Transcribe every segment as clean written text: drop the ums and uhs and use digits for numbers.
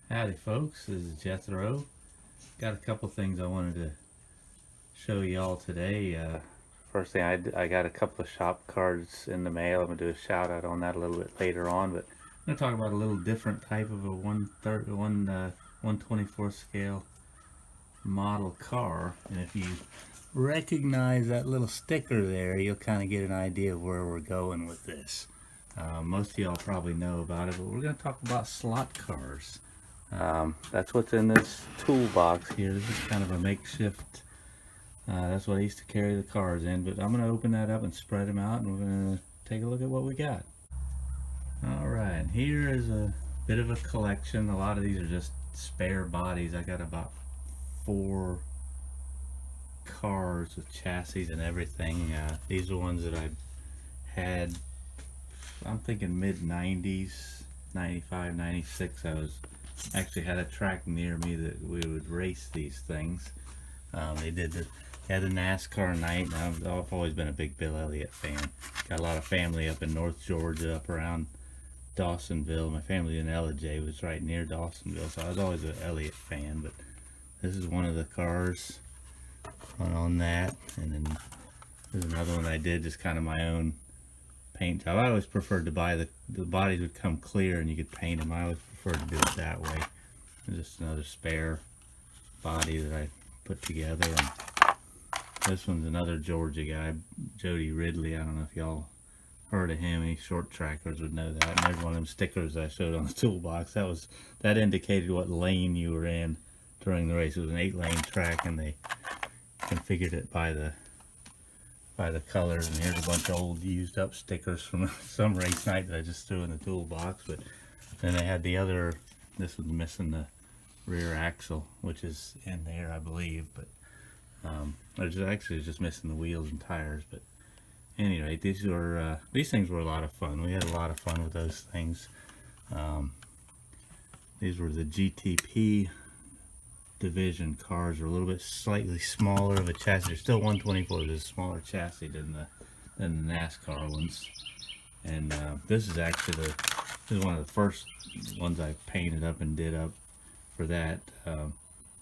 Howdy folks, this is Jethro. Got a couple things I wanted to show y'all today. First thing, I got a couple of shop cards in the mail. I'm going to do a shout out on that a little bit later on, but I'm going to talk about a little different type of a 1/24 scale model car. And if you recognize that little sticker there, you'll kind of get an idea of where we're going with this. Most of y'all probably know about it, but we're going to talk about slot cars. That's what's in this toolbox here. This is kind of a makeshift, that's what I used to carry the cars in, but I'm going to open that up and spread them out, and we're going to take a look at what we got. Alright, here is a bit of a collection. A lot of these are just spare bodies. I got about 4 cars with chassis and everything. These are ones that I had, I'm thinking mid-90s, 95, 96. I was actually had a track near me that we would race these things. They had a NASCAR night, and I've always been a big Bill Elliott fan. Got a lot of family up in North Georgia, up around Dawsonville. My family in Ellijay was right near Dawsonville, so I was always an Elliott fan. But this is one of the cars on that, and then there's another one I did, just kind of my own paint job. I always preferred to buy the bodies would come clear and you could paint them. I always preferred to do it that way. Just another spare body that I put together. And this one's another Georgia guy, Jody Ridley. I don't know if y'all heard of him. Any short trackers would know that. And there's one of them stickers I showed on the toolbox. That indicated what lane you were in during the race. It was an 8-lane track, and they configured it by the colors. And here's a bunch of old used up stickers from some race night that I just threw in the toolbox. But then they had the other, this was missing the rear axle, which is in there I believe, but just missing the wheels and tires. But anyway, these things were a lot of fun. We had a lot of fun with those things. These were the GTP division cars. Are a little bit slightly smaller of a chassis. They're still 124. There's a smaller chassis than the NASCAR ones. And this is actually one of the first ones I painted up and did up for that. I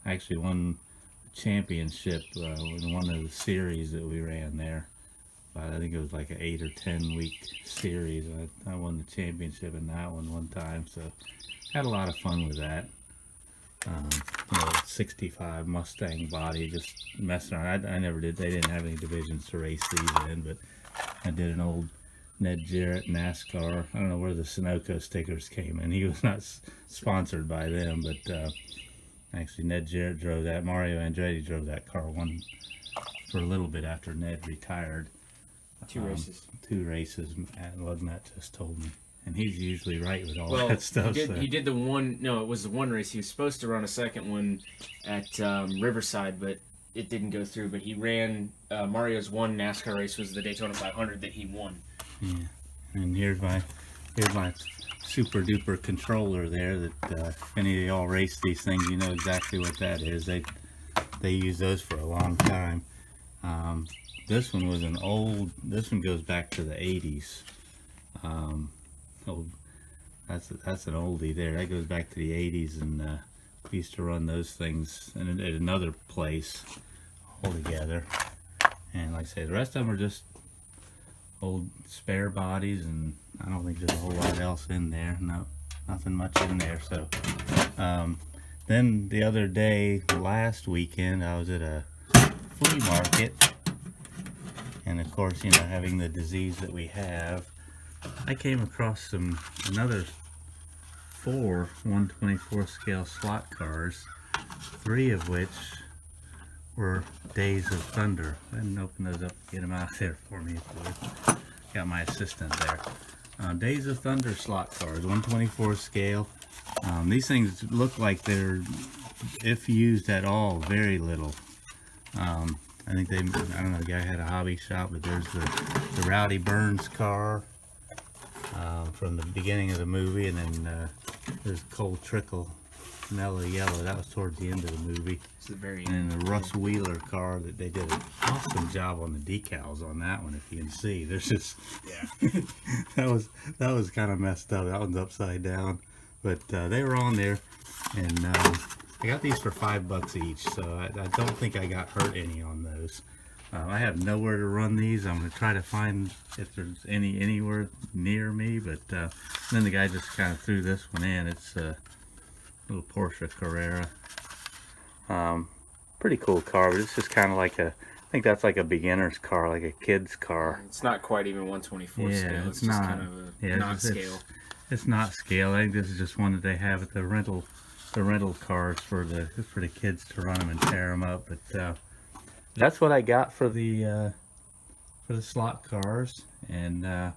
actually won the championship in one of the series that we ran there. I think it was like an 8 or 10 week series. I won the championship in that one time, so had a lot of fun with that. 65 Mustang body, just messing around. I never did. They didn't have any divisions to race these in, but I did an old Ned Jarrett NASCAR. I don't know where the Sunoco stickers came in. He was not sponsored by them, but actually Ned Jarrett drove that. Mario Andretti drove that car for a little bit after Ned retired. 2 races. 2 races, Matt just told me. And he's usually right with all that stuff. He did the one, no, it was the one race. He was supposed to run a second one at Riverside, but it didn't go through. But he ran, Mario's one NASCAR race was the Daytona 500 that he won. Yeah, and here's my super duper controller there that if any of y'all race these things, you know exactly what that is. They use those for a long time. This one was this one goes back to the 80s. That's an oldie there. That goes back to the 80s, and we used to run those things at another place altogether. And like I say, the rest of them are just old spare bodies, and I don't think there's a whole lot else in there. No, nothing much in there. So then the other day, last weekend, I was at a flea market, and of course, you know, having the disease that we have, I came across another 4 1/24 scale slot cars, 3 of which were Days of Thunder. I didn't open those up to get them out there for me. Got my assistant there. Days of Thunder slot cars, 1/24 scale. These things look like they're, if used at all, very little. I think I don't know, the guy had a hobby shop, but there's the Rowdy Burns car from the beginning of the movie, and then there's Cole Trickle, Mellow Yellow. That was towards the end of the movie. It's the very end. And then the Russ Wheeler car, that they did an awesome job on the decals on that one. If you can see, there's just that was kind of messed up. That one's upside down, but they were on there. And I got these for $5 each, so I don't think I got hurt any on those. I have nowhere to run these. I'm going to try to find if there's anywhere near me, but then the guy just kind of threw this one in. It's a little Porsche Carrera. Pretty cool car, but it's just kind of like I think that's like a beginner's car, like a kid's car. It's not quite even 1/24 Yeah, scale. it's It's just not. kind of a Yeah, not scale. It's not scale. I think this is just one that they have at the rental cars for the kids to run them and tear them up. But that's what I got for the slot cars, and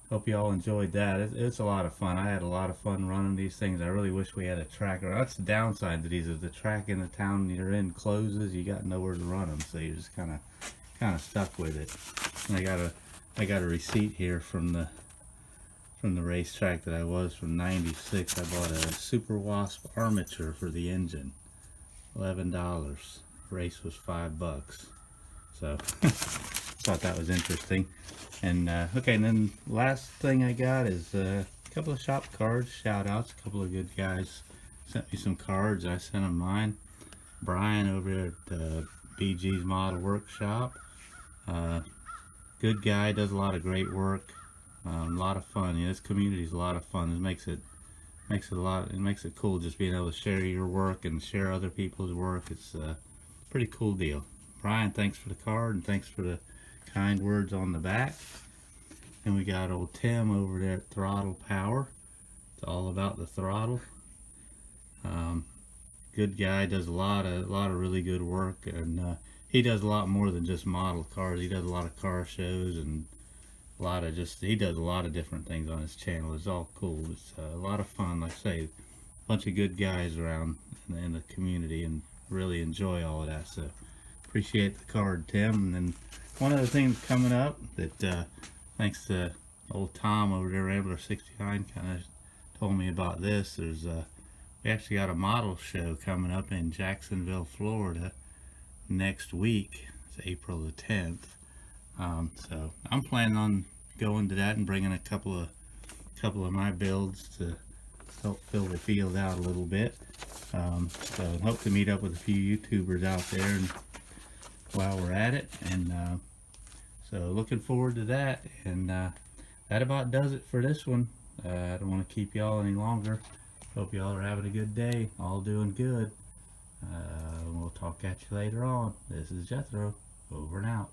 hope you all enjoyed that. It's a lot of fun. I had a lot of fun running these things. I really wish we had a track. That's the downside to these, is the track in the town you're in closes. You got nowhere to run them, so you're just kind of stuck with it. And I got a receipt here from the racetrack that I was from '96. I bought a Super Wasp armature for the engine, $11. Race was $5. So thought that was interesting. And okay, and then last thing I got is a couple of shop cards, shout outs. A couple of good guys sent me some cards. I sent them mine. Brian over at BG's Model Workshop, good guy, does a lot of great work. A lot of fun. Yeah, this community is a lot of fun. It makes it cool just being able to share your work and share other people's work. It's a pretty cool deal. Brian, thanks for the card, and thanks for the kind words on the back. And we got old Tim over there at Throttle Power. It's all about the throttle. Good guy, does a lot of really good work, and he does a lot more than just model cars. He does a lot of car shows and he does a lot of different things on his channel. It's all cool. It's a lot of fun. Like I say, a bunch of good guys around in the community, and really enjoy all of that. So appreciate the card, Tim. And then one other thing coming up that thanks to old Tom over there, Rambler 69, kind of told me about this. There's we actually got a model show coming up in Jacksonville, Florida next week. It's April the 10th. So I'm planning on going to that and bringing a couple of my builds to help fill the field out a little bit. So hope to meet up with a few YouTubers out there and while we're at it, and so looking forward to that. And that about does it for this one. I don't want to keep y'all any longer. Hope y'all are having a good day, all doing good. We'll talk at you later on. This is Jethro, over and out.